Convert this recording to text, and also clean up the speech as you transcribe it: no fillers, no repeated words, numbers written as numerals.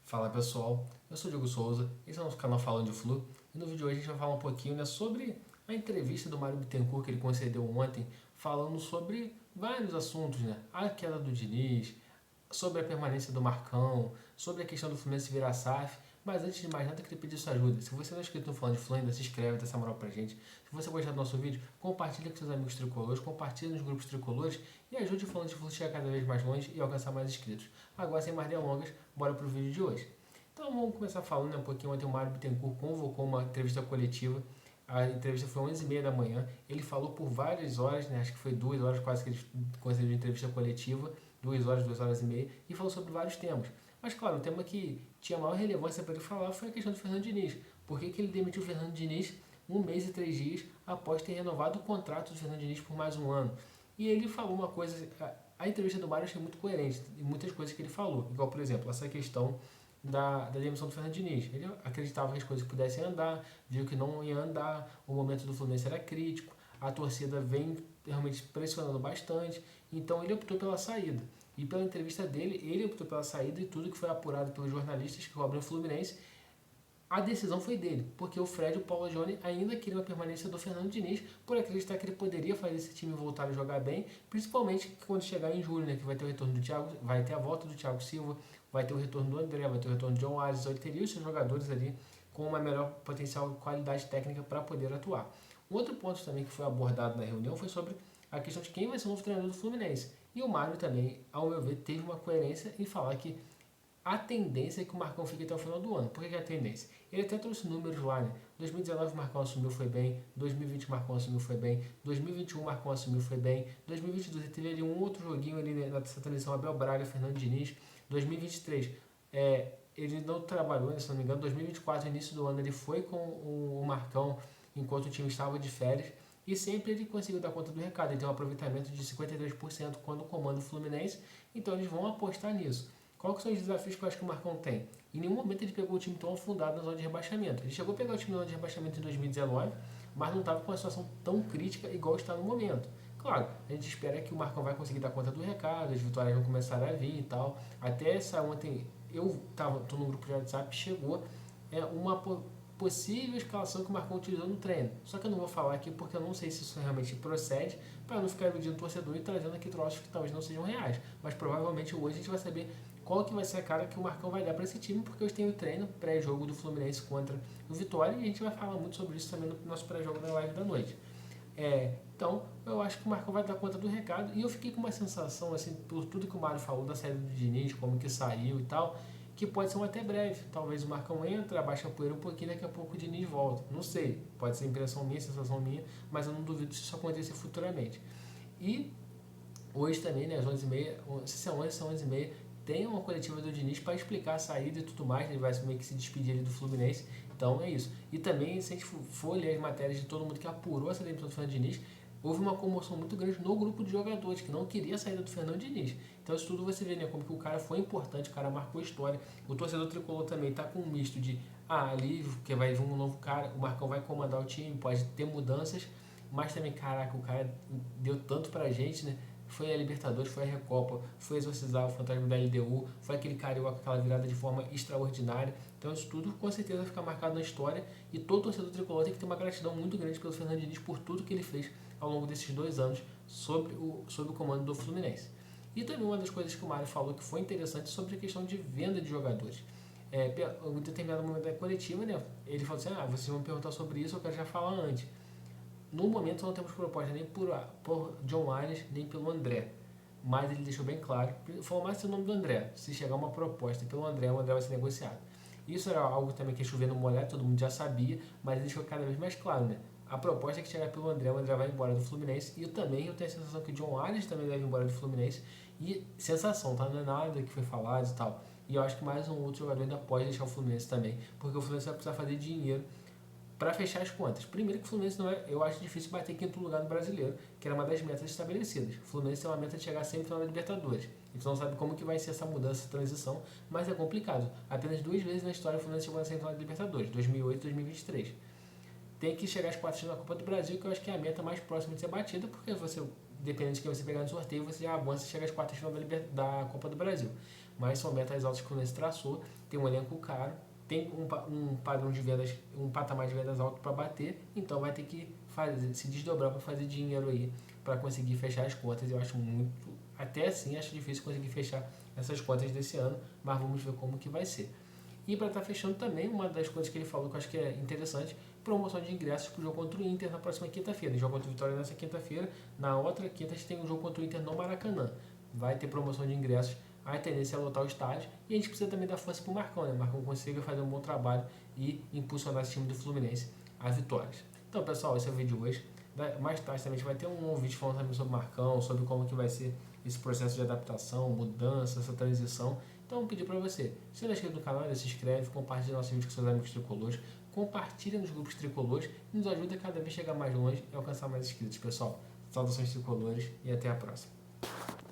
Fala pessoal, eu sou o Diego Souza, esse é o nosso canal Falando de Flu e no vídeo de hoje a gente vai falar um pouquinho, sobre a entrevista do Mário Bittencourt que ele concedeu ontem, falando sobre vários assuntos, a queda do Diniz, sobre a permanência do Marcão, sobre a questão do Fluminense virar SAF, mas antes de mais nada eu queria pedir sua ajuda. Se você não é inscrito no Falando de Flu ainda, se inscreve, dá essa moral pra gente. Se você gostar do nosso vídeo, compartilha com seus amigos tricolores, compartilha nos grupos tricolores e ajude o Falando de Flu a chegar cada vez mais longe e alcançar mais inscritos. Agora, sem mais delongas, bora pro vídeo de hoje. Então vamos começar falando, um pouquinho. Ontem o Mário Bittencourt convocou uma entrevista coletiva. A entrevista foi 11h30 da manhã. Ele falou por várias horas, acho que foi 2 horas quase que ele concedeu entrevista coletiva, 2 horas e meia, e falou sobre vários temas. Mas claro, o tema que tinha maior relevância para ele falar foi a questão do Fernando Diniz. Por que ele demitiu o Fernando Diniz 1 mês e 3 dias após ter renovado o contrato do Fernando Diniz por mais um ano? E ele falou uma coisa, a entrevista do Mário eu achei muito coerente, em muitas coisas que ele falou, igual por exemplo, essa questão da demissão do Fernando Diniz. Ele acreditava que as coisas pudessem andar, viu que não ia andar, o momento do Fluminense era crítico, a torcida vem realmente pressionando bastante, então ele optou pela saída. E pela entrevista dele, ele optou pela saída e tudo que foi apurado pelos jornalistas que cobrem o Fluminense, a decisão foi dele, porque o Fred e o Paulo Jone ainda queriam a permanência do Fernando Diniz, por acreditar que ele poderia fazer esse time voltar a jogar bem, principalmente quando chegar em julho, que vai ter o retorno do Thiago, vai ter a volta do Thiago Silva, vai ter o retorno do André, vai ter o retorno do John Arias, ele teria os seus jogadores ali com uma melhor potencial qualidade técnica para poder atuar. Um outro ponto também que foi abordado na reunião foi sobre a questão de quem vai ser o novo treinador do Fluminense. E o Mário também, ao meu ver, teve uma coerência em falar que a tendência é que o Marcão fique até o final do ano. Por que é a tendência? Ele até trouxe números lá, 2019 o Marcão assumiu, foi bem. 2020 o Marcão assumiu, foi bem. 2021 o Marcão assumiu, foi bem. 2022 ele teve ali um outro joguinho ali nessa transição, Abel Braga, Fernando Diniz. 2023 ele não trabalhou, se não me engano. 2024, início do ano, ele foi com o Marcão enquanto o time estava de férias. E sempre ele conseguiu dar conta do recado. Ele tem um aproveitamento de 53% quando comanda o Fluminense. Então eles vão apostar nisso. Quais são os desafios que eu acho que o Marcão tem? Em nenhum momento ele pegou o time tão afundado na zona de rebaixamento. Ele chegou a pegar o time na zona de rebaixamento em 2019, mas não estava com uma situação tão crítica igual está no momento. Claro, a gente espera que o Marcão vai conseguir dar conta do recado, as vitórias vão começar a vir e tal. Até essa ontem, tô no grupo de WhatsApp, chegou uma possível escalação que o Marcão utilizou no treino. Só que eu não vou falar aqui porque eu não sei se isso realmente procede, para não ficar iludindo o torcedor e trazendo aqui troços que talvez não sejam reais. Mas provavelmente hoje a gente vai saber qual que vai ser a cara que o Marcão vai dar para esse time, porque hoje tem o treino pré-jogo do Fluminense contra o Vitória e a gente vai falar muito sobre isso também no nosso pré-jogo da live da noite. Então, eu acho que o Marcão vai dar conta do recado e eu fiquei com uma sensação, assim, por tudo que o Mário falou da saída do Diniz, como que saiu e tal, que pode ser um até breve. Talvez o Marcão entra, abaixa a poeira um pouquinho, daqui a pouco o Diniz volta. Não sei, pode ser impressão minha, sensação minha, mas eu não duvido se isso acontecer futuramente. E hoje também, às 11h30, se são 11, são 11h30, tem uma coletiva do Diniz para explicar a saída e tudo mais, ele vai meio que se despedir ali do Fluminense, então é isso. E também, se a gente for ler as matérias de todo mundo que apurou essa demissão do Fernando Diniz, houve uma comoção muito grande no grupo de jogadores, que não queria a saída do Fernando Diniz. Então isso tudo você vê, como que o cara foi importante, o cara marcou história. O torcedor tricolor também está com um misto de alívio, porque vai vir um novo cara, o Marcão vai comandar o time, pode ter mudanças, mas também, caraca, o cara deu tanto pra gente, Foi a Libertadores, foi a Recopa, foi exorcizar o fantasma da LDU, foi aquele carioca, aquela virada de forma extraordinária. Então isso tudo com certeza vai ficar marcado na história e todo torcedor tricolor tem que ter uma gratidão muito grande pelo Fernando Diniz por tudo que ele fez ao longo desses 2 anos sob o comando do Fluminense. E também uma das coisas que o Mário falou que foi interessante sobre a questão de venda de jogadores. Em determinado momento da coletiva, ele falou assim, vocês vão me perguntar sobre isso, eu quero já falar antes. No momento não temos proposta nem por John Arias, nem pelo André. Mas ele deixou bem claro, falou mais o nome do André. Se chegar uma proposta pelo André, o André vai ser negociado. Isso era algo também que chovendo molhado, todo mundo já sabia, mas ele deixou cada vez mais claro, A proposta é que chegar pelo André, o André vai embora do Fluminense. E eu tenho a sensação que o John Arias também deve ir embora do Fluminense. E sensação, tá? Não é nada que foi falado e tal. E eu acho que mais um outro jogador ainda pode deixar o Fluminense também, porque o Fluminense vai precisar fazer dinheiro para fechar as contas. Primeiro que o Fluminense não eu acho difícil bater em quinto lugar no Brasileiro, que era uma das metas estabelecidas. O Fluminense tem uma meta de chegar sempre na Libertadores. A gente não sabe como que vai ser essa mudança, essa transição, mas é complicado. Apenas 2 vezes na história o Fluminense chegou na semifinal da Libertadores, 2008 e 2023. Tem que chegar às quartas na Copa do Brasil, que eu acho que é a meta mais próxima de ser batida, porque você, dependendo de quem você pegar no sorteio, você já avança e chega às quartas de final da Copa do Brasil. mas são metas altas que o Fluminense traçou, tem um elenco caro, tem um padrão de vendas, um patamar de vendas alto para bater, então vai ter que se desdobrar para fazer dinheiro aí, para conseguir fechar as contas. Eu acho muito, até assim, acho difícil conseguir fechar essas contas desse ano, mas vamos ver como que vai ser. E para estar fechando também, uma das coisas que ele falou que eu acho que é interessante, promoção de ingressos para o jogo contra o Inter na próxima quinta-feira. A gente joga contra o Vitória nessa quinta-feira, na outra quinta a gente tem um jogo contra o Inter no Maracanã. Vai ter promoção de ingressos, a tendência é lotar o estádio, e a gente precisa também dar força para o Marcão, né? O Marcão consiga fazer um bom trabalho e impulsionar esse time do Fluminense a vitórias. Então, pessoal, esse é o vídeo de hoje. Mais tarde também a gente vai ter um vídeo falando também sobre o Marcão, sobre como que vai ser esse processo de adaptação, mudança, essa transição. Então, eu vou pedir para você, se não é inscrito no canal, se inscreve, compartilha nosso vídeo com seus amigos tricolores, compartilha nos grupos tricolores e nos ajuda a cada vez chegar mais longe e alcançar mais inscritos, pessoal. Saudações tricolores e até a próxima.